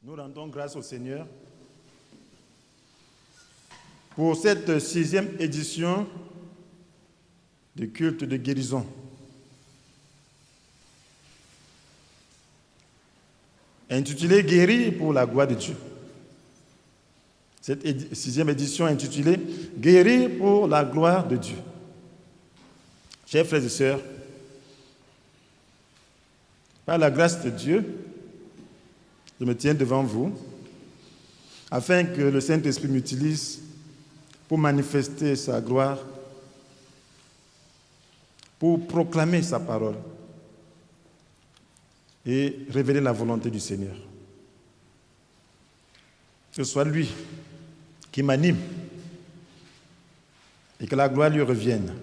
Nous rendons grâce au Seigneur pour cette 6e édition du culte de guérison. Intitulé « Guérir pour la gloire de Dieu ». Cette 6e édition intitulée « Guérir pour la gloire de Dieu ». Chers frères et sœurs, par la grâce de Dieu, je me tiens devant vous afin que le Saint-Esprit m'utilise pour manifester sa gloire, pour proclamer sa parole et révéler la volonté du Seigneur. Que ce soit lui qui m'anime et que la gloire lui revienne.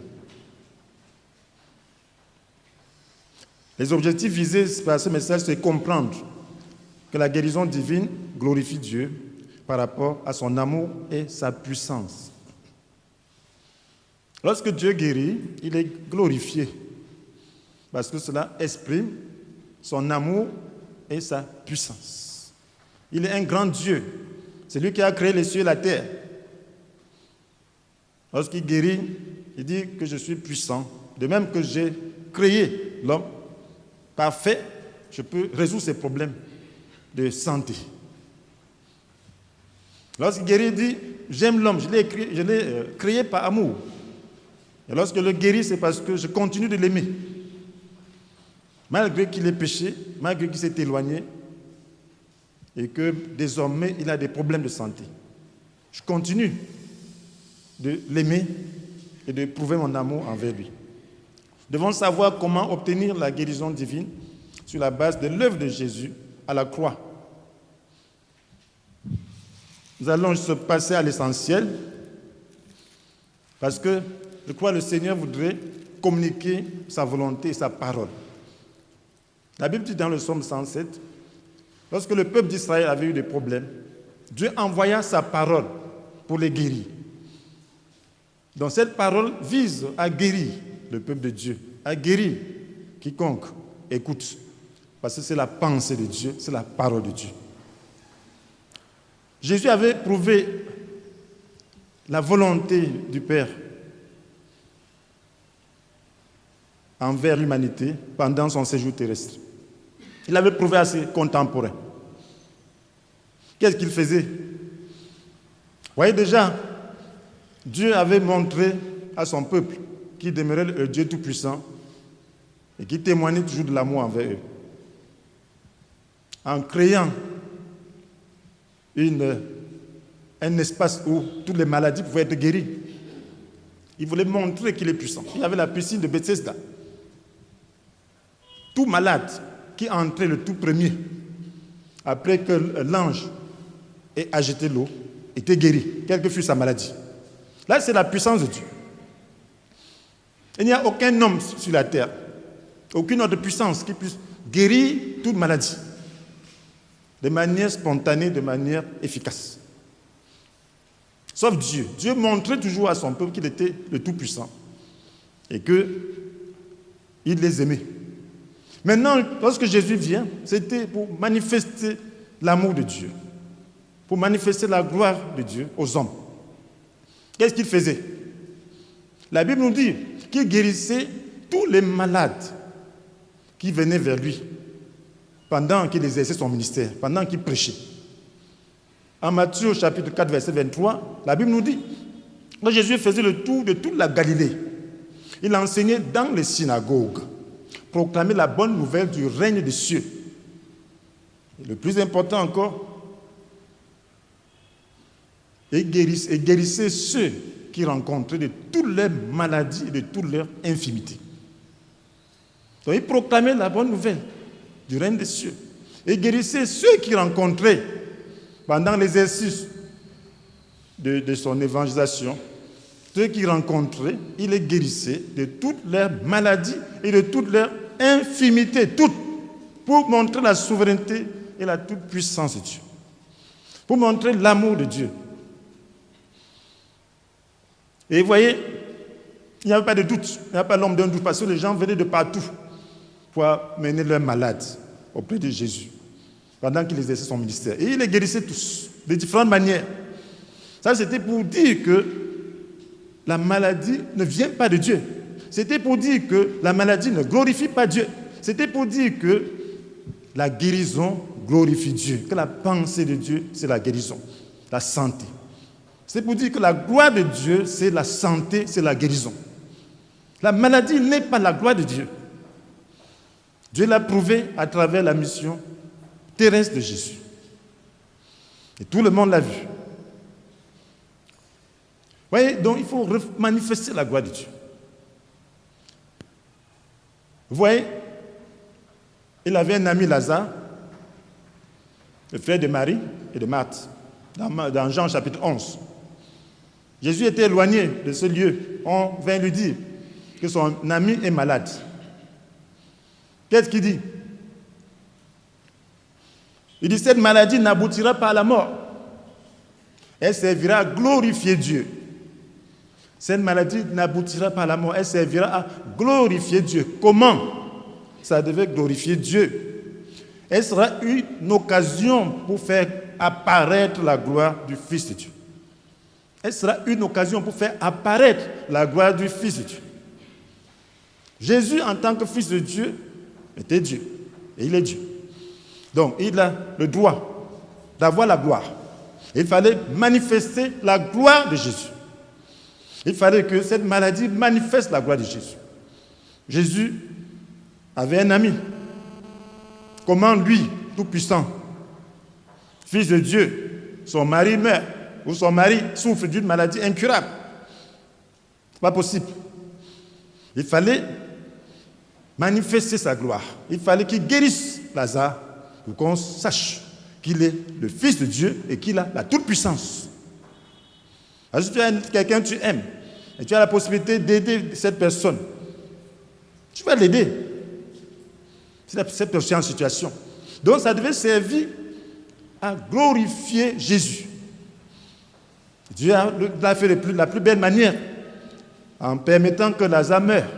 Les objectifs visés par ce message, c'est comprendre que la guérison divine glorifie Dieu par rapport à son amour et sa puissance. Lorsque Dieu guérit, il est glorifié parce que cela exprime son amour et sa puissance. Il est un grand Dieu. C'est lui qui a créé les cieux et la terre. Lorsqu'il guérit, il dit que je suis puissant. De même que j'ai créé l'homme parfait, je peux résoudre ses problèmes de santé. Lorsqu'il guérit, il dit j'aime l'homme, je l'ai créé par amour. Et lorsque je le guéris, c'est parce que je continue de l'aimer. Malgré qu'il ait péché, malgré qu'il s'est éloigné, et que désormais il a des problèmes de santé. Je continue de l'aimer et de prouver mon amour envers lui. Nous devons savoir comment obtenir la guérison divine sur la base de l'œuvre de Jésus à la croix. Nous allons se passer à l'essentiel parce que je crois que le Seigneur voudrait communiquer sa volonté et sa parole. La Bible dit dans le psaume 107, lorsque le peuple d'Israël avait eu des problèmes, Dieu envoya sa parole pour les guérir. Donc cette parole vise à guérir le peuple de Dieu, à guérir quiconque écoute. Parce que c'est la pensée de Dieu, c'est la parole de Dieu. Jésus avait prouvé la volonté du Père envers l'humanité pendant son séjour terrestre. Il l'avait prouvé à ses contemporains. Qu'est-ce qu'il faisait? Vous voyez déjà, Dieu avait montré à son peuple qu'il demeurait le Dieu Tout-Puissant et qui témoignait toujours de l'amour envers eux. En créant un espace où toutes les maladies pouvaient être guéries. Il voulait montrer qu'il est puissant. Il y avait la piscine de Bethesda. Tout malade qui entrait le tout premier, après que l'ange ait agité l'eau, était guéri, quelle que fût sa maladie. Là, c'est la puissance de Dieu. Il n'y a aucun homme sur la terre, aucune autre puissance qui puisse guérir toute maladie de manière spontanée, de manière efficace. Sauf Dieu. Dieu montrait toujours à son peuple qu'il était le Tout-Puissant et qu'il les aimait. Maintenant, lorsque Jésus vient, c'était pour manifester l'amour de Dieu, pour manifester la gloire de Dieu aux hommes. Qu'est-ce qu'il faisait? La Bible nous dit qu'il guérissait tous les malades qui venaient vers lui pendant qu'il exerçait son ministère, pendant qu'il prêchait. En Matthieu chapitre 4, verset 23, la Bible nous dit que Jésus faisait le tour de toute la Galilée. Il enseignait dans les synagogues, proclamait la bonne nouvelle du règne des cieux. Et le plus important encore, il guérissait ceux qui rencontraient de toutes leurs maladies et de toutes leurs infirmités. Donc il proclamait la bonne nouvelle du règne des cieux. Et guérissait ceux qui rencontraient pendant l'exercice de son évangélisation, ceux qui rencontraient, il les guérissait de toutes leurs maladies et de toutes leurs infirmités, toutes, pour montrer la souveraineté et la toute-puissance de Dieu, pour montrer l'amour de Dieu. Et vous voyez, il n'y avait pas de doute, il n'y avait pas l'homme d'un doute, parce que les gens venaient de partout pour mener leurs malades auprès de Jésus. pendant qu'il exerçait son ministère. Et il les guérissait tous, de différentes manières. Ça, c'était pour dire que la maladie ne vient pas de Dieu. C'était pour dire que la maladie ne glorifie pas Dieu. C'était pour dire que la guérison glorifie Dieu, que la pensée de Dieu, c'est la guérison, la santé. C'est pour dire que la gloire de Dieu, c'est la santé, c'est la guérison. La maladie n'est pas la gloire de Dieu. Dieu l'a prouvé à travers la mission terrestre de Jésus. Et tout le monde l'a vu. Vous voyez, donc il faut manifester la gloire de Dieu. Vous voyez, il avait un ami Lazare, le frère de Marie et de Marthe, dans Jean chapitre 11. Jésus était éloigné de ce lieu. On vint lui dire que son ami est malade. Qu'est-ce qu'il dit? Il dit, cette maladie n'aboutira pas à la mort. Elle servira à glorifier Dieu. Cette maladie n'aboutira pas à la mort. Elle servira à glorifier Dieu. Comment? Ça devait glorifier Dieu. Elle sera une occasion pour faire apparaître la gloire du Fils de Dieu. Elle sera une occasion pour faire apparaître la gloire du Fils de Dieu. Jésus, en tant que Fils de Dieu, était Dieu. Et il est Dieu. Donc, il a le droit d'avoir la gloire. Il fallait manifester la gloire de Jésus. Il fallait que cette maladie manifeste la gloire de Jésus. Jésus avait un ami. Comment lui, tout-puissant, Fils de Dieu, son mari meurt, ou son mari souffre d'une maladie incurable? Ce n'est pas possible. Il fallait manifester sa gloire. Il fallait qu'il guérisse Lazare pour qu'on sache qu'il est le Fils de Dieu et qu'il a la toute-puissance. Alors, si tu as quelqu'un que tu aimes et tu as la possibilité d'aider cette personne, tu vas l'aider. C'est cette personne en situation. Donc ça devait servir à glorifier Jésus. Dieu l'a fait de la plus belle manière en permettant que Lazare meure.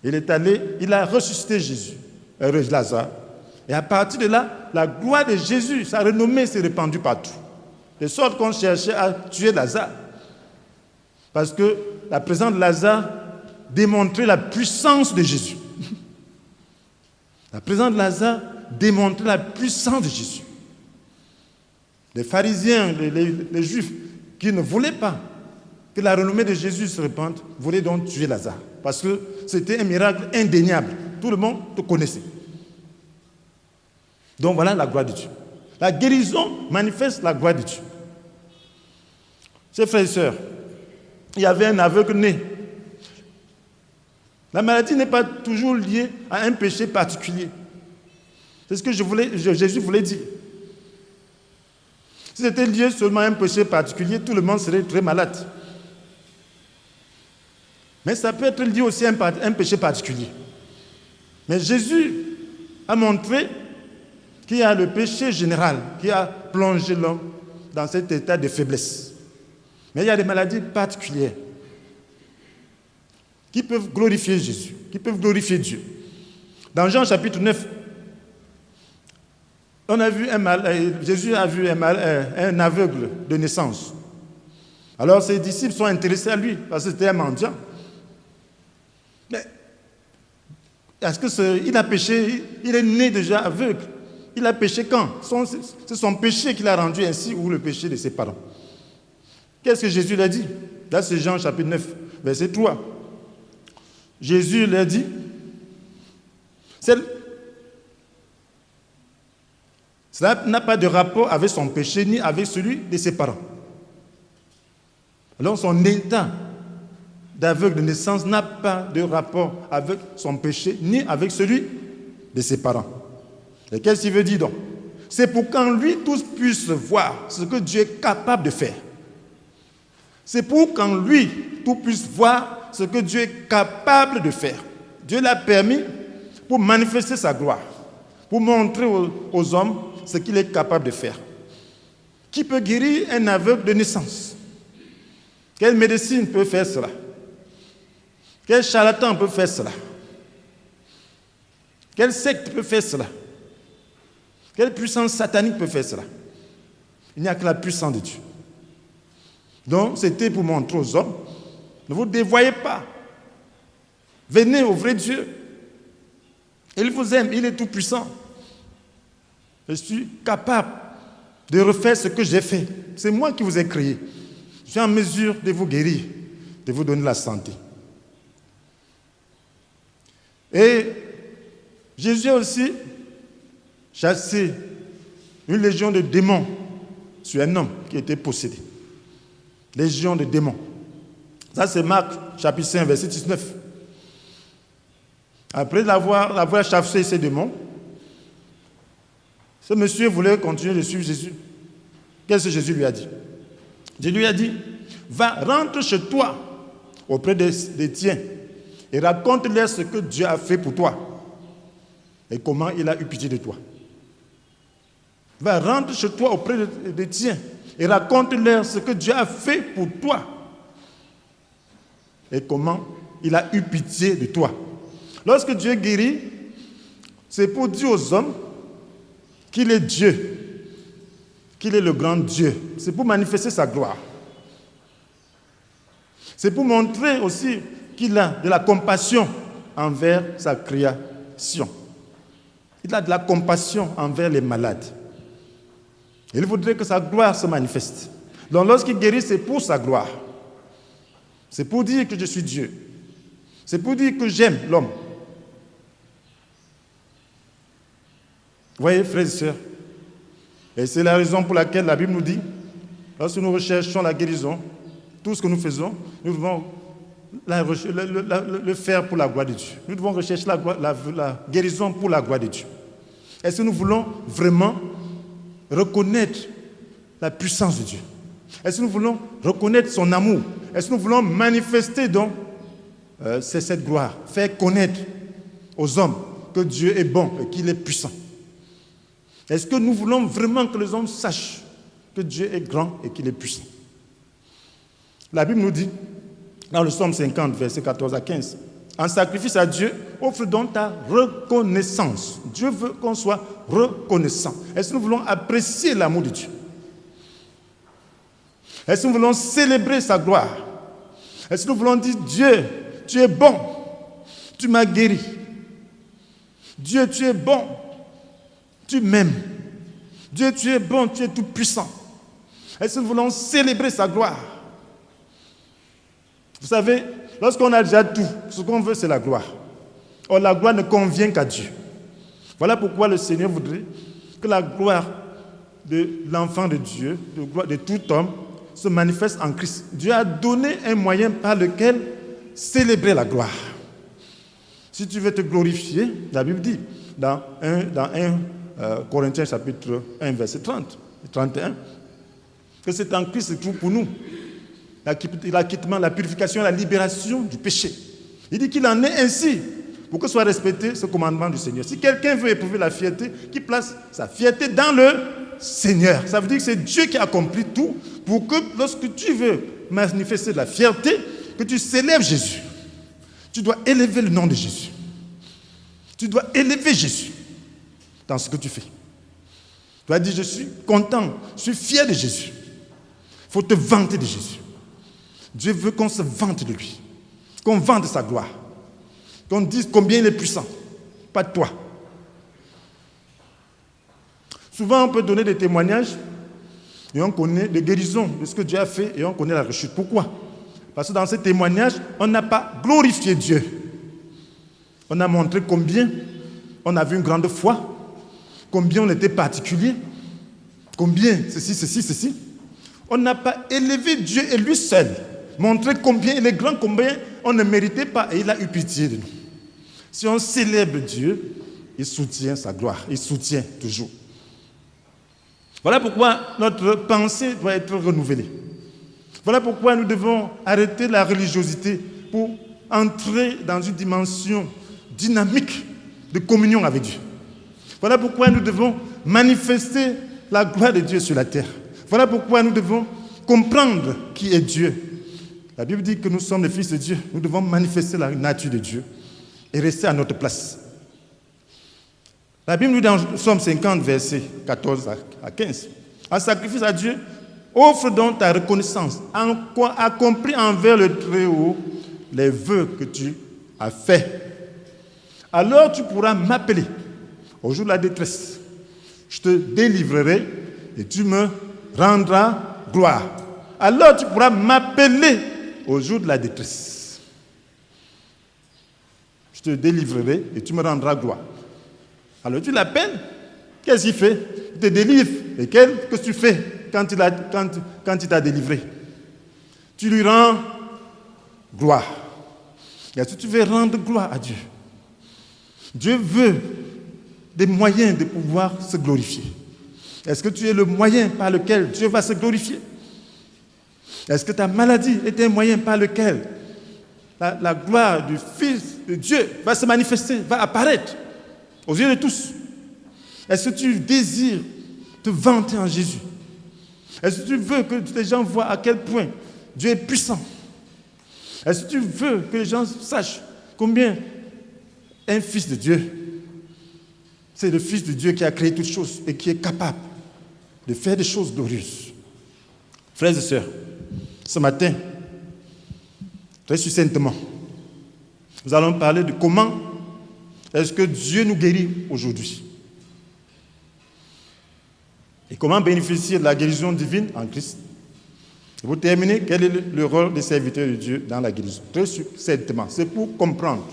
Il est allé, il a ressuscité Jésus, Lazare. Et à partir de là, la gloire de Jésus, sa renommée s'est répandue partout. De sorte qu'on cherchait à tuer Lazare. Parce que la présence de Lazare démontrait la puissance de Jésus. La présence de Lazare démontrait la puissance de Jésus. Les pharisiens, les juifs, qui ne voulaient pas que la renommée de Jésus se répande, voulaient donc tuer Lazare. Parce que c'était un miracle indéniable. Tout le monde te connaissait. Donc voilà la gloire de Dieu. La guérison manifeste la gloire de Dieu. Chers frères et sœurs, il y avait un aveugle né. La maladie n'est pas toujours liée à un péché particulier. C'est ce que Jésus voulait dire. Si c'était lié seulement à un péché particulier, tout le monde serait très malade. Mais ça peut être lié aussi à un péché particulier. Mais Jésus a montré qu'il y a le péché général qui a plongé l'homme dans cet état de faiblesse. Mais il y a des maladies particulières qui peuvent glorifier Jésus, qui peuvent glorifier Dieu. Dans Jean chapitre 9, Jésus a vu un aveugle de naissance. Alors ses disciples sont intéressés à lui, parce que c'était un mendiant. Mais est-ce qu'il a péché? Il est né déjà aveugle. Il a péché quand? C'est son péché qui l'a rendu ainsi, ou le péché de ses parents. Qu'est-ce que Jésus lui a dit? Là, c'est Jean chapitre 9, verset 3. Jésus lui a dit, cela n'a pas de rapport avec son péché, ni avec celui de ses parents. Alors son état d'aveugle de naissance n'a pas de rapport avec son péché, ni avec celui de ses parents. Et qu'est-ce qu'il veut dire donc? C'est pour qu'en lui tous puissent voir ce que Dieu est capable de faire. C'est pour qu'en lui tous puissent voir ce que Dieu est capable de faire. Dieu l'a permis pour manifester sa gloire, pour montrer aux hommes ce qu'il est capable de faire. Qui peut guérir un aveugle de naissance? Quelle médecine peut faire cela? Quel charlatan peut faire cela? Quelle secte peut faire cela? Quelle puissance satanique peut faire cela? Il n'y a que la puissance de Dieu. Donc, c'était pour montrer aux hommes, ne vous dévoyez pas. Venez au vrai Dieu. Il vous aime, il est tout puissant. Je suis capable de refaire ce que j'ai fait. C'est moi qui vous ai créé. Je suis en mesure de vous guérir, de vous donner la santé. Et Jésus a aussi chassé une légion de démons sur un homme qui était possédé. Légion de démons. Ça, c'est Marc, chapitre 5, verset 19. Après avoir chassé ces démons, ce monsieur voulait continuer de suivre Jésus. Qu'est-ce que Jésus lui a dit? Jésus lui a dit, va, rentre chez toi, auprès des tiens, et raconte-leur ce que Dieu a fait pour toi, et comment il a eu pitié de toi. Va, rentre chez toi auprès des tiens, et raconte-leur ce que Dieu a fait pour toi, et comment il a eu pitié de toi. Lorsque Dieu guérit, c'est pour dire aux hommes qu'il est Dieu, qu'il est le grand Dieu. C'est pour manifester sa gloire. C'est pour montrer aussi qu'il a de la compassion envers sa création. Il a de la compassion envers les malades. Il voudrait que sa gloire se manifeste. Donc lorsqu'il guérit, c'est pour sa gloire. C'est pour dire que je suis Dieu. C'est pour dire que j'aime l'homme. Vous voyez, frères et sœurs, et c'est la raison pour laquelle la Bible nous dit, lorsque nous recherchons la guérison, tout ce que nous faisons, nous devons le faire pour la gloire de Dieu. Nous devons rechercher la guérison pour la gloire de Dieu. Est-ce que nous voulons vraiment reconnaître la puissance de Dieu? Est-ce que nous voulons reconnaître son amour? Est-ce que nous voulons manifester donc cette gloire, faire connaître aux hommes que Dieu est bon et qu'il est puissant? Est-ce que nous voulons vraiment que les hommes sachent que Dieu est grand et qu'il est puissant? La Bible nous dit, dans le psaume 50, versets 14 à 15, en sacrifice à Dieu, offre donc ta reconnaissance. Dieu veut qu'on soit reconnaissant. Est-ce que nous voulons apprécier l'amour de Dieu? Est-ce que nous voulons célébrer sa gloire? Est-ce que nous voulons dire, Dieu, tu es bon, tu m'as guéri. Dieu, tu es bon, tu m'aimes. Dieu, tu es bon, tu es tout puissant. Est-ce que nous voulons célébrer sa gloire? Vous savez, lorsqu'on a déjà tout, ce qu'on veut, c'est la gloire. Or, la gloire ne convient qu'à Dieu. Voilà pourquoi le Seigneur voudrait que la gloire de l'enfant de Dieu, de tout homme, se manifeste en Christ. Dieu a donné un moyen par lequel célébrer la gloire. Si tu veux te glorifier, la Bible dit, dans 1 Corinthiens chapitre 1, verset 30 et 31, que c'est en Christ qui se trouve pour nous l'acquittement, la purification, la libération du péché. Il dit qu'il en est ainsi pour que soit respecté ce commandement du Seigneur. Si quelqu'un veut éprouver la fierté, qu'il place sa fierté dans le Seigneur. Ça veut dire que c'est Dieu qui accomplit tout pour que lorsque tu veux manifester de la fierté, que tu célèbres Jésus. Tu dois élever le nom de Jésus. Tu dois élever Jésus dans ce que tu fais. Tu dois dire, je suis content, je suis fier de Jésus. Il faut te vanter de Jésus. Dieu veut qu'on se vante de lui, qu'on vante sa gloire, qu'on dise combien il est puissant, pas de toi. Souvent, on peut donner des témoignages et on connaît des guérisons de ce que Dieu a fait et on connaît la rechute. Pourquoi? Parce que dans ces témoignages, on n'a pas glorifié Dieu. On a montré combien on avait une grande foi, combien on était particulier, combien ceci. On n'a pas élevé Dieu et lui seul, montré combien il est grand, combien on ne méritait pas et il a eu pitié de nous. Si on célèbre Dieu, il soutient sa gloire, il soutient toujours. Voilà pourquoi notre pensée doit être renouvelée. Voilà pourquoi nous devons arrêter la religiosité pour entrer dans une dimension dynamique de communion avec Dieu. Voilà pourquoi nous devons manifester la gloire de Dieu sur la terre. Voilà pourquoi nous devons comprendre qui est Dieu. La Bible dit que nous sommes les fils de Dieu. Nous devons manifester la nature de Dieu et rester à notre place. La Bible nous dit dans Psaume 50, versets 14 à 15, « En sacrifice à Dieu, offre donc ta reconnaissance, accomplis envers le Très-Haut les vœux que tu as faits. Alors tu pourras m'appeler au jour de la détresse. Je te délivrerai et tu me rendras gloire. Alors tu pourras m'appeler au jour de la détresse. Je te délivrerai et tu me rendras gloire. » Alors tu l'appelles, qu'est-ce qu'il fait? Il te délivre. Et qu'est-ce que tu fais quand il t'a délivré? Tu lui rends gloire. Est-ce que tu veux rendre gloire à Dieu? Dieu veut des moyens de pouvoir se glorifier. Est-ce que tu es le moyen par lequel Dieu va se glorifier? Est-ce que ta maladie est un moyen par lequel la gloire du Fils de Dieu va se manifester, va apparaître aux yeux de tous? Est-ce que tu désires te vanter en Jésus? Est-ce que tu veux que les gens voient à quel point Dieu est puissant? Est-ce que tu veux que les gens sachent combien un fils de Dieu, c'est le Fils de Dieu qui a créé toutes choses et qui est capable de faire des choses glorieuses? Frères et sœurs, ce matin, très succinctement, nous allons parler de comment est-ce que Dieu nous guérit aujourd'hui et comment bénéficier de la guérison divine en Christ. Et pour terminer, quel est le rôle des serviteurs de Dieu dans la guérison? Très succinctement, c'est pour comprendre,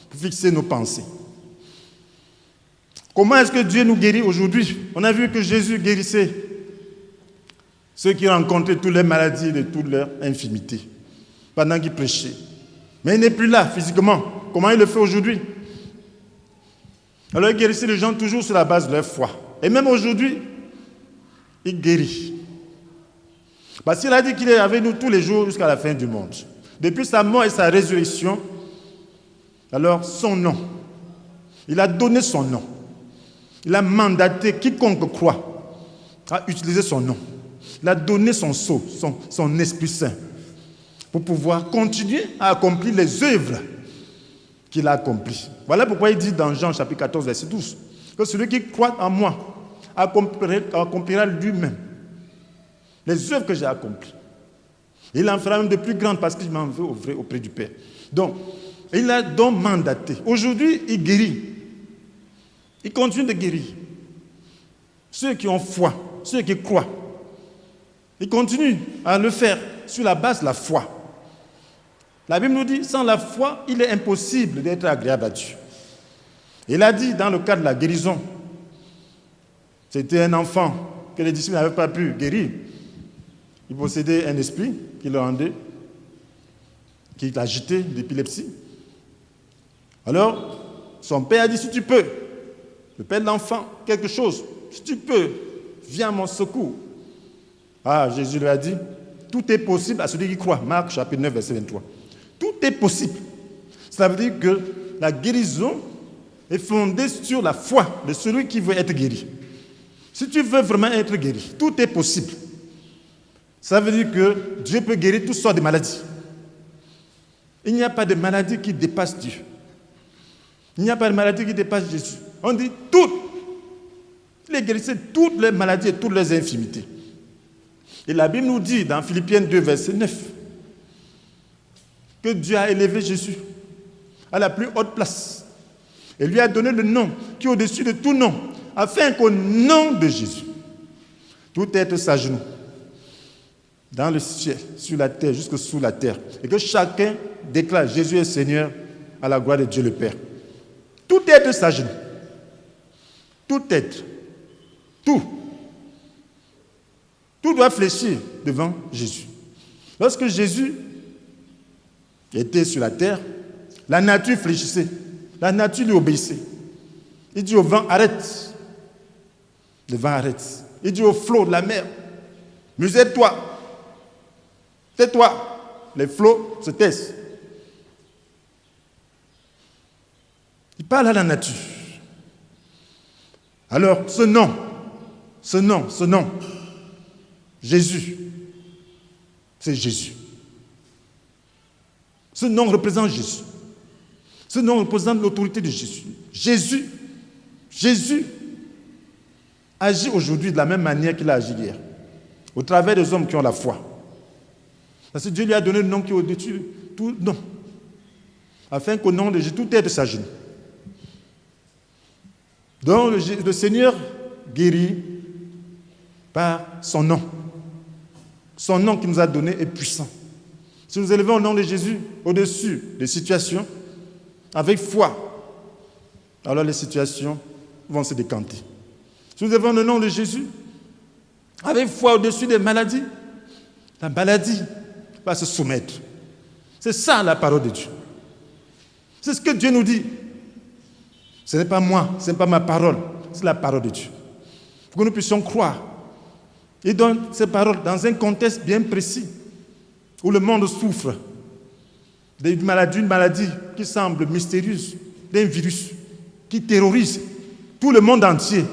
pour fixer nos pensées. Comment est-ce que Dieu nous guérit aujourd'hui? On a vu que Jésus guérissait ceux qui rencontraient toutes les maladies de toute leur infirmité pendant qu'il prêchait. Mais il n'est plus là physiquement. Comment il le fait aujourd'hui? Alors il guérissait les gens toujours sur la base de leur foi. Et même aujourd'hui, il guérit. Parce qu'il a dit qu'il est avec nous tous les jours jusqu'à la fin du monde. Depuis sa mort et sa résurrection, alors son nom, il a donné son nom. Il a mandaté quiconque croit à utiliser son nom. Il a donné son sceau, son Esprit Saint, pour pouvoir continuer à accomplir les œuvres qu'il a accomplies. Voilà pourquoi il dit dans Jean chapitre 14, verset 12, que celui qui croit en moi accomplira lui-même les œuvres que j'ai accomplies. Il en fera même de plus grandes parce qu'il m'en veut auprès du Père. Donc, il a donc mandaté. Aujourd'hui, il guérit. Il continue de guérir. Ceux qui ont foi, ceux qui croient, il continue à le faire sur la base de la foi. La Bible nous dit, sans la foi, il est impossible d'être agréable à Dieu. Il a dit dans le cas de la guérison, c'était un enfant que les disciples n'avaient pas pu guérir. Il possédait un esprit qui le rendait, qui l'agitait d'épilepsie. Alors, son père a dit, si tu peux, le père de l'enfant, quelque chose, si tu peux, viens à mon secours. Ah, Jésus lui a dit, tout est possible à celui qui croit. Marc chapitre 9, verset 23. Tout est possible. Ça veut dire que la guérison est fondée sur la foi de celui qui veut être guéri. Si tu veux vraiment être guéri, tout est possible. Ça veut dire que Dieu peut guérir toutes sortes de maladies. Il n'y a pas de maladie qui dépasse Dieu. Il n'y a pas de maladie qui dépasse Jésus. On dit toutes. Il est guérissé toutes les maladies et toutes les infirmités. Et la Bible nous dit dans Philippiens 2, verset 9, que Dieu a élevé Jésus à la plus haute place et lui a donné le nom qui est au-dessus de tout nom, afin qu'au nom de Jésus, tout être s'agenouille dans le ciel, sur la terre, jusque sous la terre, et que chacun déclare Jésus est Seigneur à la gloire de Dieu le Père. Tout être s'agenouille. Tout être. Tout doit fléchir devant Jésus. Lorsque Jésus était sur la terre, la nature fléchissait. La nature lui obéissait. Il dit au vent, arrête. Le vent arrête. Il dit au flot de la mer, musette-toi. Tais-toi. Les flots se taisent. Il parle à la nature. Alors, ce nom, Jésus, c'est Jésus. Ce nom représente Jésus. Ce nom représente l'autorité de Jésus. Jésus, Jésus agit aujourd'hui de la même manière qu'il a agi hier, au travers des hommes qui ont la foi. Parce que Dieu lui a donné le nom qui est au-dessus de tout nom, afin qu'au nom de Jésus, tout tête s'agenouille. Donc le Seigneur guérit par son nom. Son nom qu'il nous a donné est puissant. Si nous élevons le nom de Jésus au-dessus des situations, avec foi, alors les situations vont se décanter. Si nous élevons le nom de Jésus, avec foi au-dessus des maladies, la maladie va se soumettre. C'est ça la parole de Dieu. C'est ce que Dieu nous dit. Ce n'est pas moi, ce n'est pas ma parole, c'est la parole de Dieu. Il faut que nous puissions croire. Il donne ces paroles dans un contexte bien précis où le monde souffre d'une maladie qui semble mystérieuse, d'un virus qui terrorise tout le monde entier.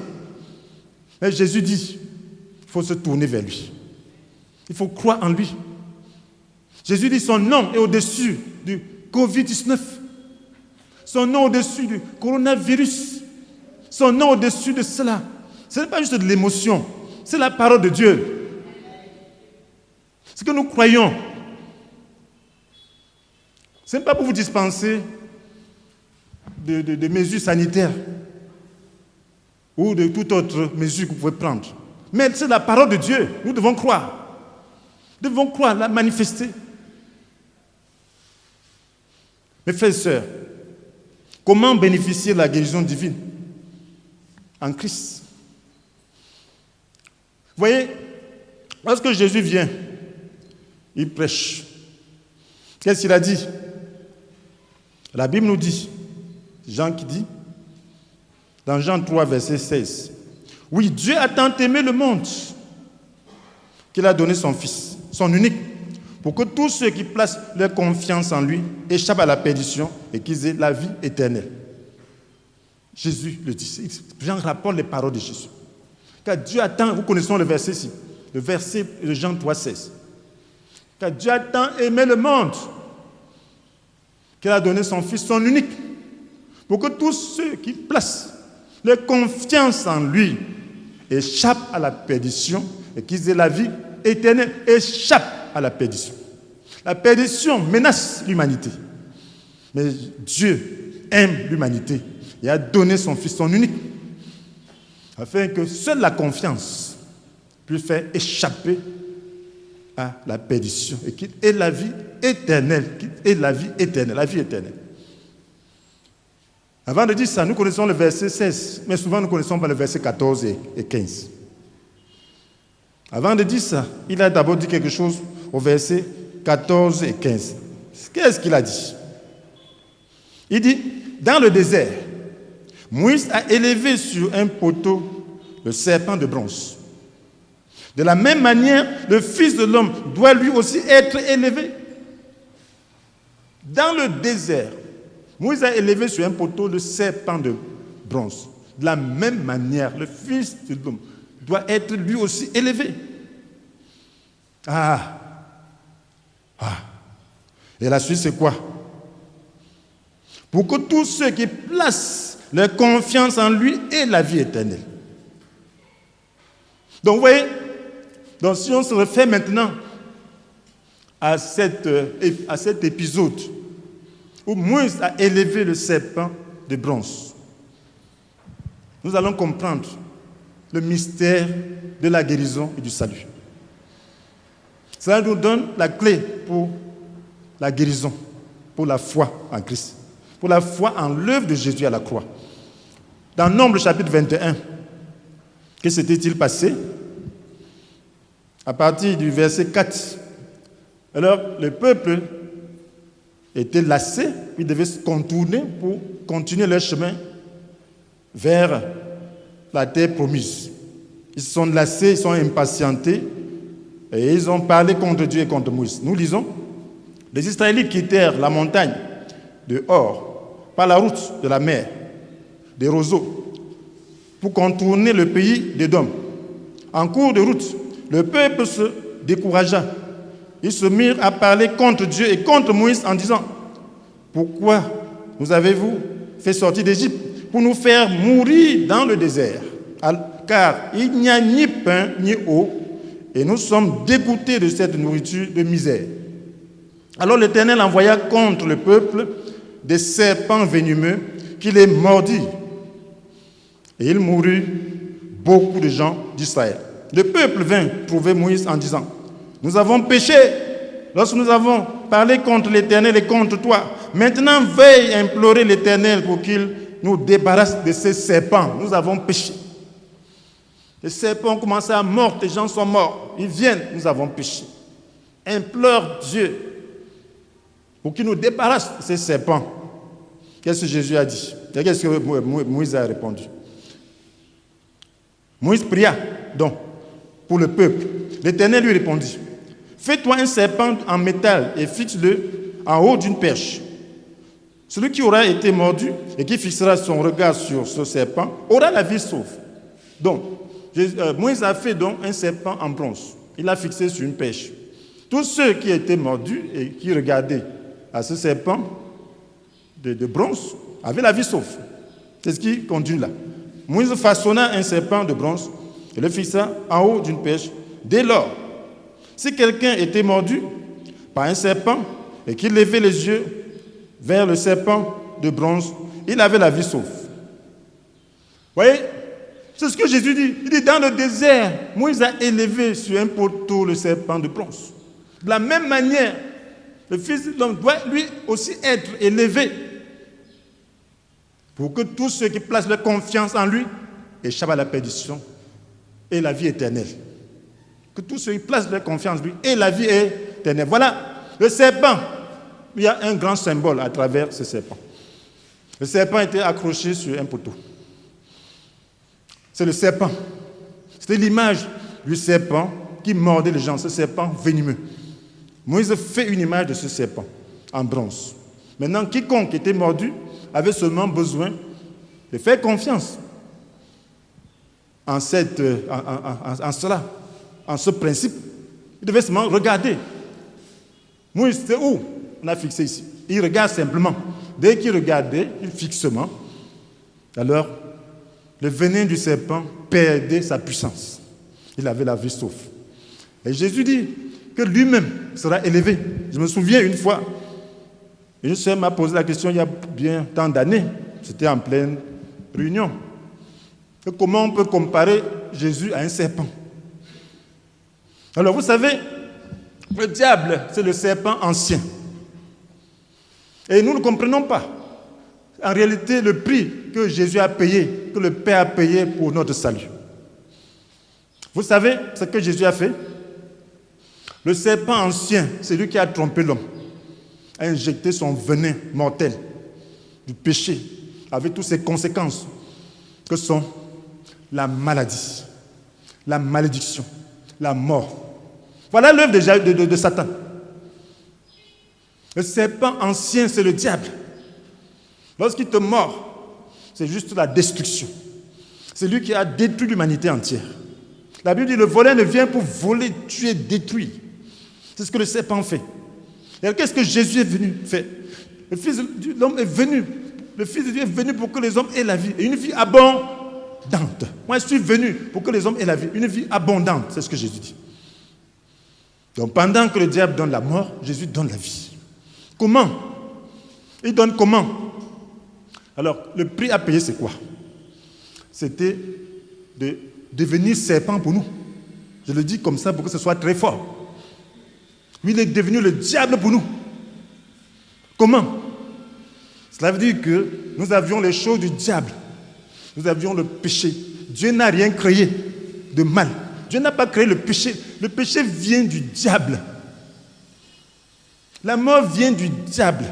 Et Jésus dit, il faut se tourner vers lui. Il faut croire en lui. Jésus dit, son nom est au-dessus du Covid-19. Son nom au-dessus du coronavirus. Son nom au-dessus de cela. Ce n'est pas juste de l'émotion. C'est la parole de Dieu. Ce que nous croyons. Ce n'est pas pour vous dispenser de mesures sanitaires ou de toute autre mesure que vous pouvez prendre. Mais c'est la parole de Dieu. Nous devons croire. Nous devons croire, la manifester. Mes frères et sœurs, comment bénéficier de la guérison divine en Christ? Vous voyez, lorsque Jésus vient, il prêche. Qu'est-ce qu'il a dit? La Bible nous dit, Jean qui dit, dans Jean 3, verset 16, « Oui, Dieu a tant aimé le monde qu'il a donné son Fils, son unique, pour que tous ceux qui placent leur confiance en lui échappent à la perdition et qu'ils aient la vie éternelle. » Jésus le dit. Jean rapporte les paroles de Jésus. Car Dieu a tant, vous connaissez le verset ici, le verset de Jean 3, 16. Car Dieu a tant aimé le monde qu'il a donné son Fils, son unique, pour que tous ceux qui placent leur confiance en lui échappent à la perdition et qu'ils aient la vie éternelle, échappent à la perdition. La perdition menace l'humanité. Mais Dieu aime l'humanité et a donné son Fils, son unique, afin que seule la confiance puisse faire échapper à la perdition et qu'il ait la vie éternelle, la vie éternelle. Avant de dire ça, nous connaissons le verset 16, mais souvent nous ne connaissons pas le verset 14 et 15. Avant de dire ça, il a d'abord dit quelque chose au verset 14 et 15. Qu'est-ce qu'il a dit? Il dit, dans le désert, Moïse a élevé sur un poteau le serpent de bronze. De la même manière, le Fils de l'homme doit lui aussi être élevé. Dans le désert, Moïse a élevé sur un poteau le serpent de bronze. De la même manière, le Fils de l'homme doit être lui aussi élevé. Et la suite, c'est quoi? Pour que tous ceux qui placent leur confiance en lui aient la vie éternelle. Donc, vous voyez, donc si on se réfère maintenant à cet épisode où Moïse a élevé le serpent de bronze, nous allons comprendre le mystère de la guérison et du salut. Cela nous donne la clé pour la guérison, pour la foi en Christ, pour la foi en l'œuvre de Jésus à la croix. Dans Nombre chapitre 21, que s'était-il passé? À partir du verset 4, alors le peuple était lassé, ils devaient se contourner pour continuer leur chemin vers la terre promise. Ils se sont lassés, ils sont impatientés et ils ont parlé contre Dieu et contre Moïse. Nous lisons, les Israélites quittèrent la montagne de Hor par la route de la mer, des roseaux, pour contourner le pays d'Édom. En cours de route, le peuple se découragea. Ils se mirent à parler contre Dieu et contre Moïse en disant, « Pourquoi nous avez-vous fait sortir d'Égypte pour nous faire mourir dans le désert, car il n'y a ni pain ni eau, et nous sommes dégoûtés de cette nourriture de misère. Alors l'Éternel envoya contre le peuple des serpents venimeux qui les mordirent. Et il mourut beaucoup de gens d'Israël. Le peuple vint trouver Moïse en disant, « Nous avons péché lorsque nous avons parlé contre l'Éternel et contre toi. Maintenant, veuille implorer l'Éternel pour qu'il nous débarrasse de ces serpents. Nous avons péché. » Les serpents ont commencé à mordre, les gens sont morts. Ils viennent, nous avons péché. Implore Dieu pour qu'il nous débarrasse de ces serpents. Qu'est-ce que Jésus a dit? Qu'est-ce que Moïse a répondu? Moïse pria donc pour le peuple. L'Éternel lui répondit, « Fais-toi un serpent en métal et fixe-le en haut d'une perche. Celui qui aura été mordu et qui fixera son regard sur ce serpent aura la vie sauve. » Donc, Moïse a fait donc un serpent en bronze. Il l'a fixé sur une perche. Tous ceux qui étaient mordus et qui regardaient à ce serpent de bronze avaient la vie sauve. C'est ce qui conduit là. Moïse façonna un serpent de bronze et le fixa en haut d'une perche. Dès lors, si quelqu'un était mordu par un serpent et qu'il levait les yeux vers le serpent de bronze, il avait la vie sauve. Vous voyez? C'est ce que Jésus dit. Il dit, dans le désert, Moïse a élevé sur un poteau le serpent de bronze. De la même manière, le Fils de l'homme doit lui aussi être élevé pour que tous ceux qui placent leur confiance en lui échappent à la perdition et la vie éternelle. Que tous ceux qui placent leur confiance en lui aient la vie éternelle. Voilà, le serpent. Il y a un grand symbole à travers ce serpent. Le serpent était accroché sur un poteau. C'est le serpent. C'était l'image du serpent qui mordait les gens, ce serpent venimeux. Moïse fait une image de ce serpent en bronze. Maintenant, quiconque était mordu avait seulement besoin de faire confiance en cela, en ce principe. Il devait seulement regarder. Moïse, c'est où on a fixé ici? Il regarde simplement. Dès qu'il regardait, fixement, alors le venin du serpent perdait sa puissance. Il avait la vie sauve. Et Jésus dit que lui-même sera élevé. Je me souviens une fois, une sœur m'a posé la question il y a bien tant d'années, c'était en pleine réunion, comment on peut comparer Jésus à un serpent? Alors vous savez, le diable, c'est le serpent ancien. Et nous ne comprenons pas, en réalité, le prix que Jésus a payé, que le Père a payé pour notre salut. Vous savez ce que Jésus a fait? Le serpent ancien, c'est lui qui a trompé l'homme, a injecté son venin mortel du péché, avec toutes ses conséquences, que sont la maladie, la malédiction, la mort. Voilà l'œuvre de Satan. Le serpent ancien, c'est le diable. Lorsqu'il te mord, c'est juste la destruction. C'est lui qui a détruit l'humanité entière. La Bible dit, le voleur ne vient pour voler, tuer, détruire. C'est ce que le serpent fait. Et qu'est-ce que Jésus est venu faire? Le Fils de l'homme est venu. Le Fils de Dieu est venu pour que les hommes aient la vie. Et une vie abondante. Moi, je suis venu pour que les hommes aient la vie. Une vie abondante, c'est ce que Jésus dit. Donc, pendant que le diable donne la mort, Jésus donne la vie. Comment? Il donne comment? Alors, le prix à payer, c'est quoi? C'était de devenir serpent pour nous. Je le dis comme ça pour que ce soit très fort. Lui, il est devenu le diable pour nous. Comment? Cela veut dire que nous avions les choses du diable. Nous avions le péché. Dieu n'a rien créé de mal. Dieu n'a pas créé le péché. Le péché vient du diable. La mort vient du diable.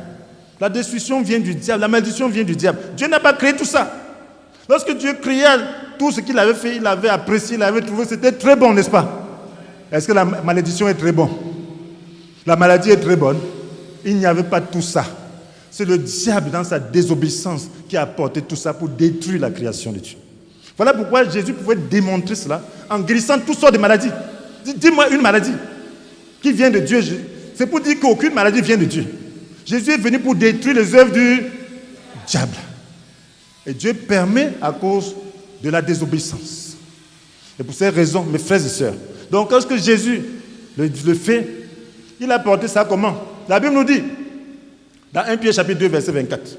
La destruction vient du diable. La malédiction vient du diable. Dieu n'a pas créé tout ça. Lorsque Dieu créa tout ce qu'il avait fait, il avait apprécié, il avait trouvé, c'était très bon, n'est-ce pas? Est-ce que la malédiction est très bonne? La maladie est très bonne. Il n'y avait pas tout ça. C'est le diable dans sa désobéissance qui a apporté tout ça pour détruire la création de Dieu. Voilà pourquoi Jésus pouvait démontrer cela en guérissant toutes sortes de maladies. Dis-moi une maladie qui vient de Dieu. C'est pour dire qu'aucune maladie vient de Dieu. Jésus est venu pour détruire les œuvres du diable. Et Dieu permet à cause de la désobéissance. Et pour ces raisons, mes frères et sœurs, donc lorsque Jésus le fait, il a porté ça comment? La Bible nous dit, dans 1 Pierre chapitre 2, verset 24,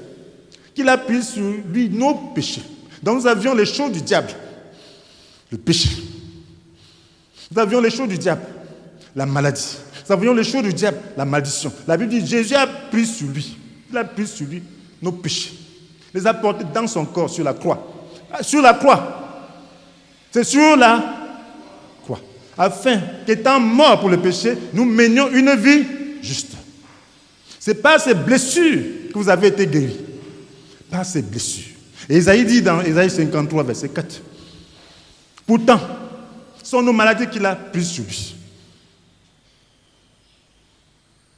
qu'il a pris sur lui nos péchés. Donc nous avions les choses du diable, le péché. Nous avions les choses du diable, la maladie. Nous avions les choses du diable, la malédiction. La Bible dit, Jésus a pris sur lui, il a pris sur lui nos péchés. Il les a portés dans son corps sur la croix. Sur la croix. C'est sur la croix. Afin qu'étant morts pour le péché, nous menions une vie juste. C'est par ces blessures que vous avez été guéris. Par ces blessures. Et Isaïe dit dans Isaïe 53, verset 4. Pourtant, ce sont nos maladies qu'il a prises sur lui.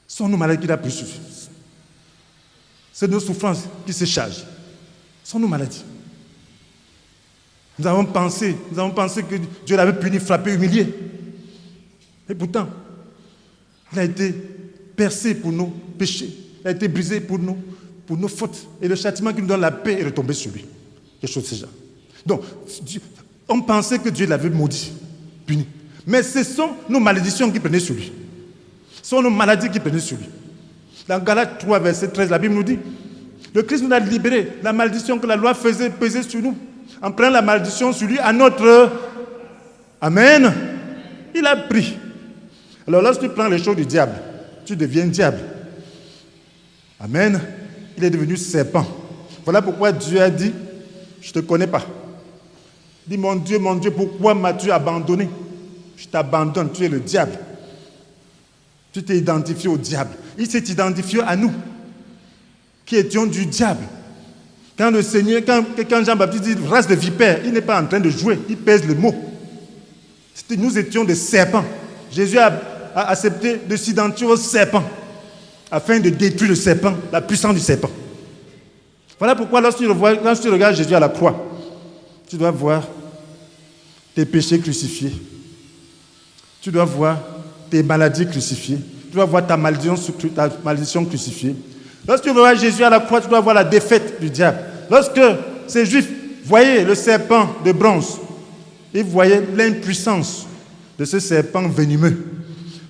Ce sont nos maladies qu'il a prises sur lui. C'est nos souffrances qui se chargent. Ce sont nos maladies. Nous avons pensé que Dieu l'avait puni, frappé, humilié. Et pourtant, il a été percé pour nos péchés. Il a été brisé pour nos fautes. Et le châtiment qui nous donne la paix est retombé sur lui. Quelque chose de ce genre. Donc, on pensait que Dieu l'avait maudit, puni. Mais ce sont nos malédictions qui prenaient sur lui. Ce sont nos maladies qui prenaient sur lui. Dans Galates 3, verset 13, la Bible nous dit, le Christ nous a libérés, la malédiction que la loi faisait peser sur nous. En prenant la malédiction sur lui à notre... Amen. Il a pris. Alors lorsque tu prends les choses du diable, tu deviens diable. Amen. Il est devenu serpent. Voilà pourquoi Dieu a dit, je ne te connais pas. Il dit, mon Dieu, pourquoi m'as-tu abandonné? Je t'abandonne, tu es le diable. Tu t'es identifié au diable. Il s'est identifié à nous, qui étions du diable. Quand le Seigneur, quand Jean-Baptiste dit race de vipères, il n'est pas en train de jouer, il pèse le mot. Nous étions des serpents. Jésus a accepté de s'identifier au serpent afin de détruire le serpent, la puissance du serpent. Voilà pourquoi lorsque tu regardes Jésus à la croix, tu dois voir tes péchés crucifiés. Tu dois voir tes maladies crucifiées. Tu dois voir ta malédiction crucifiée. Lorsque tu vois Jésus à la croix, tu dois voir la défaite du diable. Lorsque ces Juifs voyaient le serpent de bronze, ils voyaient l'impuissance de ce serpent venimeux.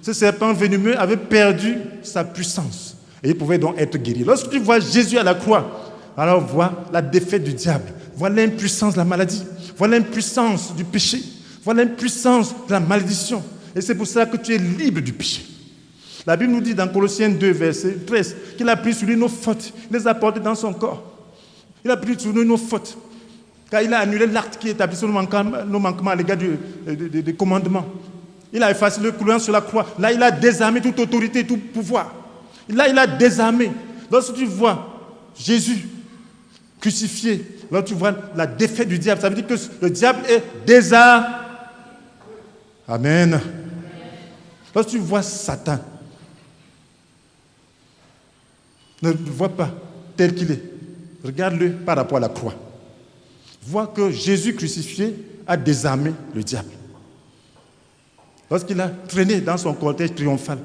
Ce serpent venimeux avait perdu sa puissance et il pouvait donc être guéri. Lorsque tu vois Jésus à la croix, alors vois la défaite du diable, vois l'impuissance de la maladie, vois l'impuissance du péché, vois l'impuissance de la malédiction. Et c'est pour ça que tu es libre du péché. La Bible nous dit dans Colossiens 2, verset 13, qu'il a pris sur lui nos fautes, il les a portées dans son corps. Il a pris sur lui nos fautes, car il a annulé l'acte qui établissait nos manquements à l'égard des commandements. Il a effacé le clouant sur la croix. Là, il a désarmé toute autorité, tout pouvoir. Là, il a désarmé. Lorsque tu vois Jésus crucifié, lorsque tu vois la défaite du diable, ça veut dire que le diable est désarmé. Amen. Lorsque tu vois Satan, ne le vois pas tel qu'il est. Regarde-le par rapport à la croix. Vois que Jésus crucifié a désarmé le diable. Lorsqu'il a traîné dans son cortège triomphal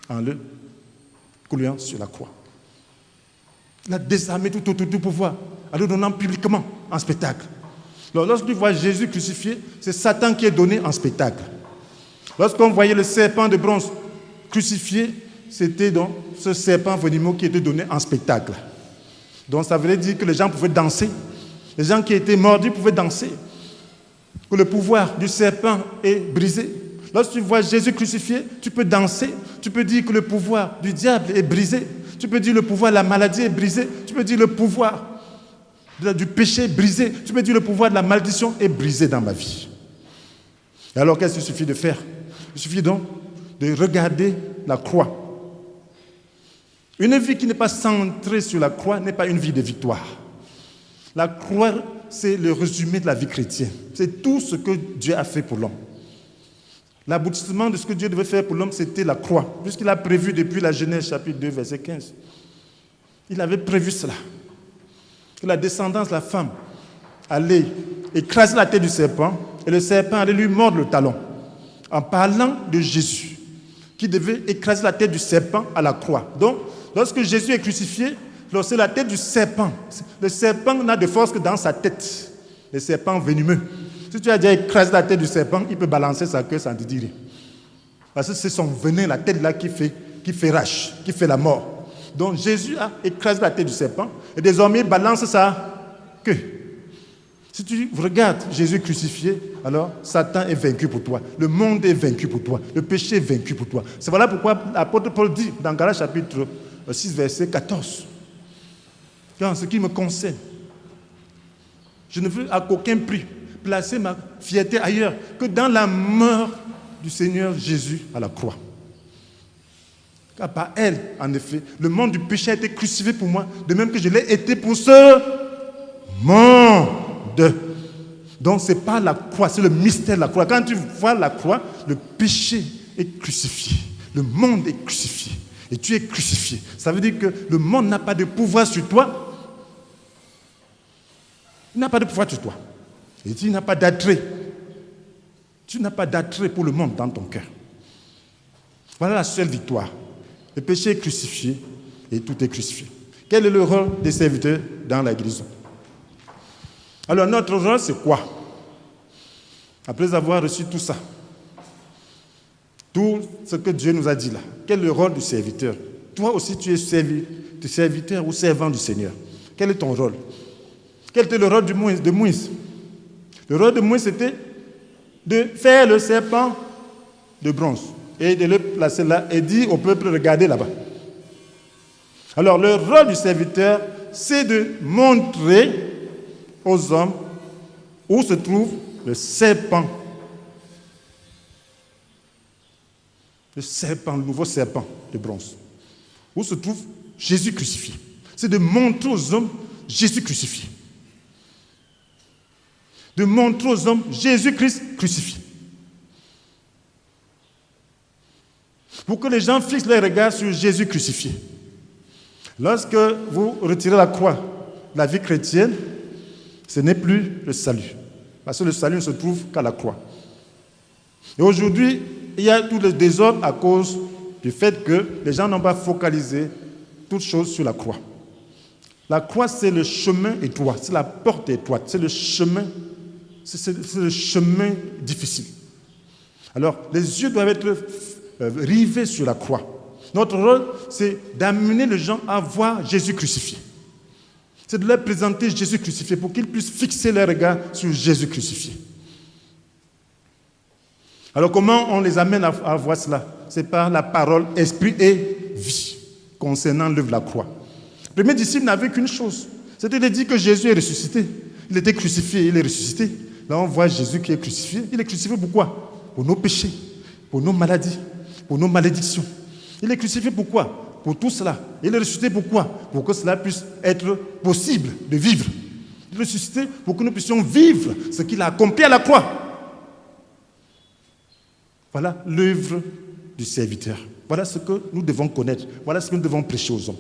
en le clouant sur la croix. Il a désarmé tout pouvoir en le donnant publiquement en spectacle. Alors, lorsque tu vois Jésus crucifié, c'est Satan qui est donné en spectacle. Lorsqu'on voyait le serpent de bronze crucifié, c'était donc ce serpent venimeux qui était donné en spectacle. Donc ça voulait dire que les gens pouvaient danser. Les gens qui étaient mordus pouvaient danser. Que le pouvoir du serpent est brisé. Lorsque tu vois Jésus crucifié, tu peux danser. Tu peux dire que le pouvoir du diable est brisé. Tu peux dire que le pouvoir de la maladie est brisé. Tu peux dire que le pouvoir du péché est brisé. Tu peux dire que le pouvoir de la malédiction est brisé dans ma vie. Et alors qu'est-ce qu'il suffit de faire? Il suffit donc de regarder la croix. Une vie qui n'est pas centrée sur la croix n'est pas une vie de victoire. La croix, c'est le résumé de la vie chrétienne. C'est tout ce que Dieu a fait pour l'homme. L'aboutissement de ce que Dieu devait faire pour l'homme, c'était la croix. Puisqu'il a prévu depuis la Genèse chapitre 2, verset 15. Il avait prévu cela. Que la descendance, la femme, allait écraser la tête du serpent et le serpent allait lui mordre le talon. En parlant de Jésus, qui devait écraser la tête du serpent à la croix. Donc, lorsque Jésus est crucifié, c'est la tête du serpent. Le serpent n'a de force que dans sa tête. Le serpent venimeux. Si tu as déjà écrasé la tête du serpent, il peut balancer sa queue sans te dire rien. Parce que c'est son venin, la tête là, qui fait rage, qui fait la mort. Donc Jésus a écrasé la tête du serpent et désormais il balance sa queue. Si tu regardes Jésus crucifié, alors Satan est vaincu pour toi. Le monde est vaincu pour toi. Le péché est vaincu pour toi. C'est voilà pourquoi l'apôtre Paul dit dans Galates chapitre 6, verset 14. En ce qui me concerne, je ne veux à aucun prix placer ma fierté ailleurs que dans la mort du Seigneur Jésus à la croix. Car par elle, en effet, le monde du péché a été crucifié pour moi, de même que je l'ai été pour ce monde. Donc ce n'est pas la croix, c'est le mystère de la croix. Quand tu vois la croix, le péché est crucifié, le monde est crucifié, et tu es crucifié. Ça veut dire que le monde n'a pas de pouvoir sur toi. Il n'a pas de pouvoir sur toi. Et tu n'as pas d'attrait. Tu n'as pas d'attrait pour le monde dans ton cœur. Voilà la seule victoire. Le péché est crucifié et tout est crucifié. Quel est le rôle des serviteurs dans la guérison? Alors notre rôle, c'est quoi? Après avoir reçu tout ça, tout ce que Dieu nous a dit là, quel est le rôle du serviteur? Toi aussi, tu es serviteur ou servant du Seigneur. Quel est ton rôle? Quel était le rôle de Moïse? Le rôle de Moïse, c'était de faire le serpent de bronze et de le placer là et dire au peuple, regardez là-bas. Alors le rôle du serviteur, c'est de montrer aux hommes où se trouve le serpent. Le nouveau serpent de bronze. Où se trouve Jésus crucifié. C'est de montrer aux hommes Jésus crucifié. De montrer aux hommes Jésus-Christ crucifié. Pour que les gens fixent leur regard sur Jésus crucifié. Lorsque vous retirez la croix de la vie chrétienne, ce n'est plus le salut. Parce que le salut ne se trouve qu'à la croix. Et aujourd'hui, il y a tout le désordre à cause du fait que les gens n'ont pas focalisé toutes choses sur la croix. La croix, c'est le chemin étroit, c'est la porte étroite, c'est le chemin difficile. Alors, les yeux doivent être rivés sur la croix. Notre rôle, c'est d'amener les gens à voir Jésus crucifié. C'est de leur présenter Jésus crucifié pour qu'ils puissent fixer leur regard sur Jésus crucifié. Alors, comment on les amène à voir cela? C'est par la parole, esprit et vie concernant l'œuvre de la croix. Le premier disciple n'avait qu'une chose, c'était de dire que Jésus est ressuscité. Il était crucifié, il est ressuscité. Là, on voit Jésus qui est crucifié. Il est crucifié pourquoi? Pour nos péchés, pour nos maladies, pour nos malédictions. Il est crucifié pourquoi? Pour tout cela. Il est ressuscité pourquoi? Pour que cela puisse être possible de vivre. Il est ressuscité pour que nous puissions vivre ce qu'il a accompli à la croix. Voilà l'œuvre du serviteur. Voilà ce que nous devons connaître. Voilà ce que nous devons prêcher aux hommes.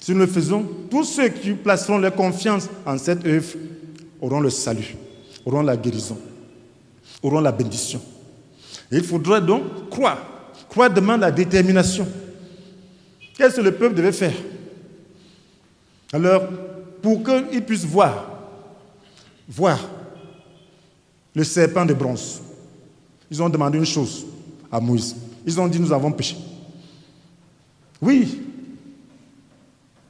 Si nous le faisons, tous ceux qui placeront leur confiance en cette œuvre auront le salut, auront la guérison, auront la bénédiction. Et il faudra donc croire. Croire demande la détermination. Qu'est-ce que le peuple devait faire? Alors, pour qu'ils puissent voir le serpent de bronze, ils ont demandé une chose à Moïse. Ils ont dit, nous avons péché. Oui,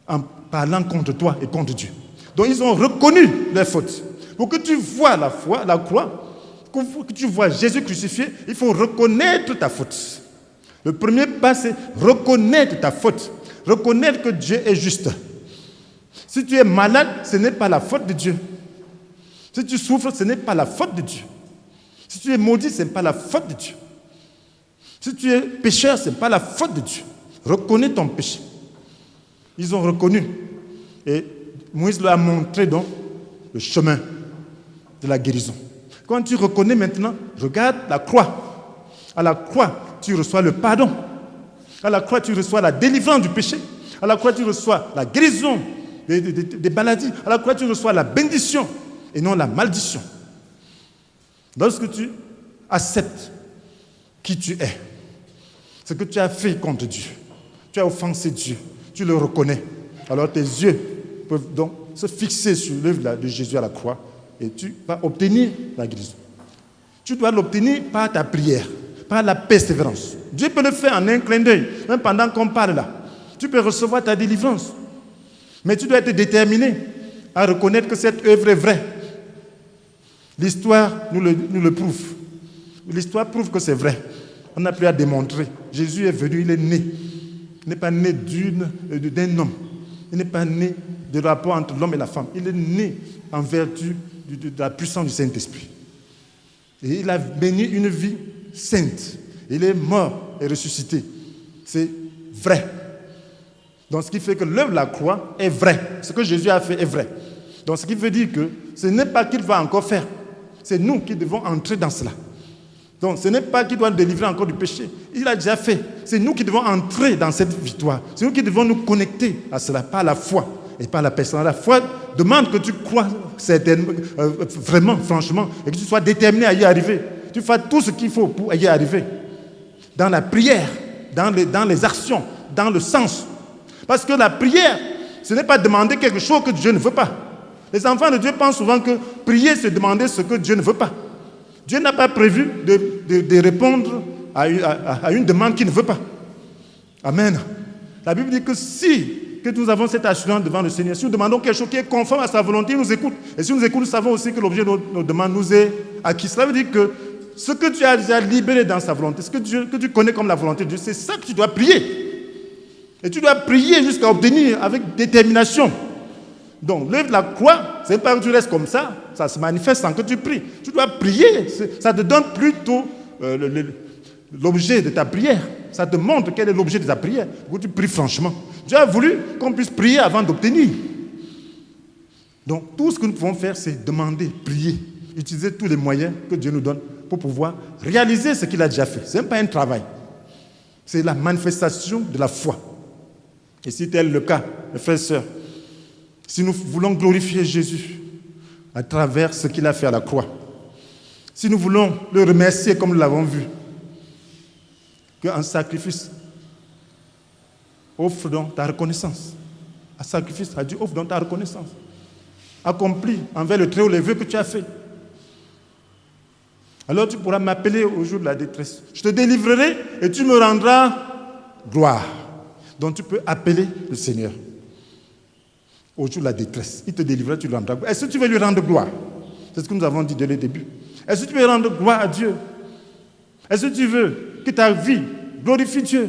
en parlant contre toi et contre Dieu. Donc ils ont reconnu leur faute. Pour que tu vois la croix, que tu vois Jésus crucifié, il faut reconnaître ta faute. Le premier pas, c'est reconnaître ta faute. Reconnaître que Dieu est juste. Si tu es malade, ce n'est pas la faute de Dieu. Si tu souffres, ce n'est pas la faute de Dieu. Si tu es maudit, ce n'est pas la faute de Dieu. Si tu es pécheur, ce n'est pas la faute de Dieu. Reconnais ton péché. Ils ont reconnu. Et Moïse leur a montré donc le chemin de la guérison. Quand tu reconnais maintenant, regarde la croix. À la croix, tu reçois le pardon. À la croix, tu reçois la délivrance du péché. À la croix, tu reçois la guérison des maladies. À la croix, tu reçois la bénédiction et non la malédiction. Lorsque tu acceptes qui tu es, ce que tu as fait contre Dieu, tu as offensé Dieu, tu le reconnais. Alors tes yeux peuvent donc se fixer sur l'œuvre de Jésus à la croix et tu vas obtenir la guérison. Tu dois l'obtenir par ta prière, par la persévérance. Dieu peut le faire en un clin d'œil, même pendant qu'on parle là. Tu peux recevoir ta délivrance. Mais tu dois être déterminé à reconnaître que cette œuvre est vraie. L'histoire nous le prouve. L'histoire prouve que c'est vrai. On n'a plus à démontrer. Jésus est venu, il est né. Il n'est pas né d'un homme. Il n'est pas né de rapport entre l'homme et la femme. Il est né en vertu de la puissance du Saint-Esprit. Et il a mené une vie sainte. Il est mort et ressuscité. C'est vrai. Donc ce qui fait que l'œuvre de la croix est vraie. Ce que Jésus a fait est vrai. Donc ce qui veut dire que ce n'est pas qu'il va encore faire. C'est nous qui devons entrer dans cela. Donc ce n'est pas qu'il doit nous délivrer encore du péché. Il a déjà fait. C'est nous qui devons entrer dans cette victoire. C'est nous qui devons nous connecter à cela, par la foi et par la personne. La foi demande que tu crois vraiment, franchement, et que tu sois déterminé à y arriver. Tu fasses tout ce qu'il faut pour y arriver. Dans la prière, dans les actions, dans le sens. Parce que la prière, ce n'est pas demander quelque chose que Dieu ne veut pas. Les enfants de Dieu pensent souvent que prier, c'est demander ce que Dieu ne veut pas. Dieu n'a pas prévu de répondre à une demande qu'il ne veut pas. Amen. La Bible dit que nous avons cette assurance devant le Seigneur, si nous demandons quelque chose qui est conforme à sa volonté, il nous écoute. Et si nous écoute, nous savons aussi que l'objet de nos demandes nous est acquis. Cela veut dire que ce que tu as déjà libéré dans sa volonté, ce que tu connais comme la volonté de Dieu, c'est ça que tu dois prier. Et tu dois prier jusqu'à obtenir avec détermination. Donc, l'œuvre de la croix, ce n'est pas que tu restes comme ça, ça se manifeste sans que tu pries. Tu dois prier, ça te donne plutôt l'objet de ta prière. Ça te montre quel est l'objet de ta prière. Où tu pries franchement. Dieu a voulu qu'on puisse prier avant d'obtenir. Donc, tout ce que nous pouvons faire, c'est demander, prier, utiliser tous les moyens que Dieu nous donne pour pouvoir réaliser ce qu'il a déjà fait. Ce n'est pas un travail. C'est la manifestation de la foi. Et si tel est le cas, mes frères et sœurs, si nous voulons glorifier Jésus à travers ce qu'il a fait à la croix, si nous voulons le remercier comme nous l'avons vu, qu'un sacrifice offre donc ta reconnaissance. Un sacrifice à Dieu offre donc ta reconnaissance. Accompli envers le Très-Haut les vœux que tu as fait. Alors tu pourras m'appeler au jour de la détresse. Je te délivrerai et tu me rendras gloire. Donc tu peux appeler le Seigneur au jour de la détresse. Il te délivrera, tu lui rendras gloire. Est-ce que tu veux lui rendre gloire? C'est ce que nous avons dit dès le début. Est-ce que tu veux rendre gloire à Dieu? Est-ce que tu veux que ta vie glorifie Dieu?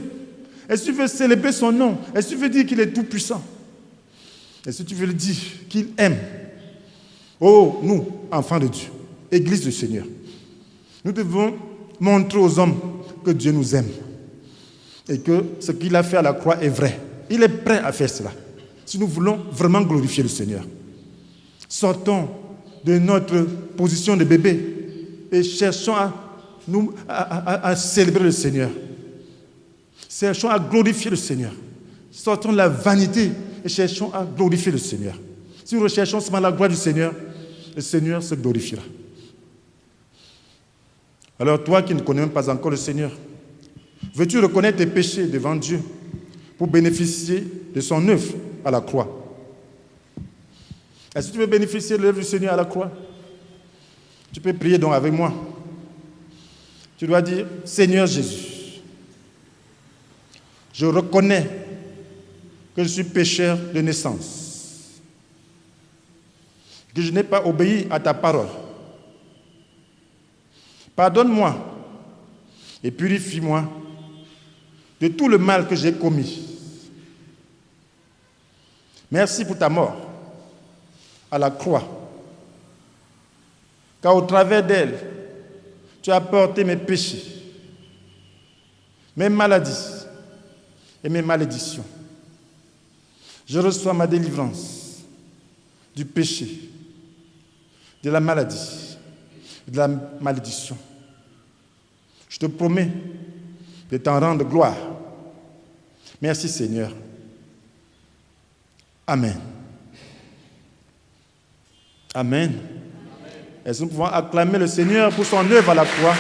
Est-ce que tu veux célébrer son nom? Est-ce que tu veux dire qu'il est tout puissant? Est-ce que tu veux lui dire qu'il aime? Oh, nous, enfants de Dieu, Église du Seigneur, nous devons montrer aux hommes que Dieu nous aime et que ce qu'il a fait à la croix est vrai. Il est prêt à faire cela. Si nous voulons vraiment glorifier le Seigneur, sortons de notre position de bébé et cherchons à célébrer le Seigneur. Cherchons à glorifier le Seigneur. Sortons de la vanité et cherchons à glorifier le Seigneur. Si nous recherchons seulement la gloire du Seigneur, le Seigneur se glorifiera. Alors toi qui ne connais même pas encore le Seigneur, veux-tu reconnaître tes péchés devant Dieu pour bénéficier de son œuvre à la croix? Est-ce que tu veux bénéficier de l'œuvre du Seigneur à la croix? Tu peux prier donc avec moi. Tu dois dire, Seigneur Jésus, je reconnais que je suis pécheur de naissance, que je n'ai pas obéi à ta parole. Pardonne-moi et purifie-moi de tout le mal que j'ai commis. Merci pour ta mort à la croix, car au travers d'elle, tu as porté mes péchés, mes maladies et mes malédictions. Je reçois ma délivrance du péché, de la maladie, de la malédiction. Je te promets de t'en rendre gloire. Merci Seigneur. Amen. Amen. Est-ce que nous pouvons acclamer le Seigneur pour son œuvre à la croix?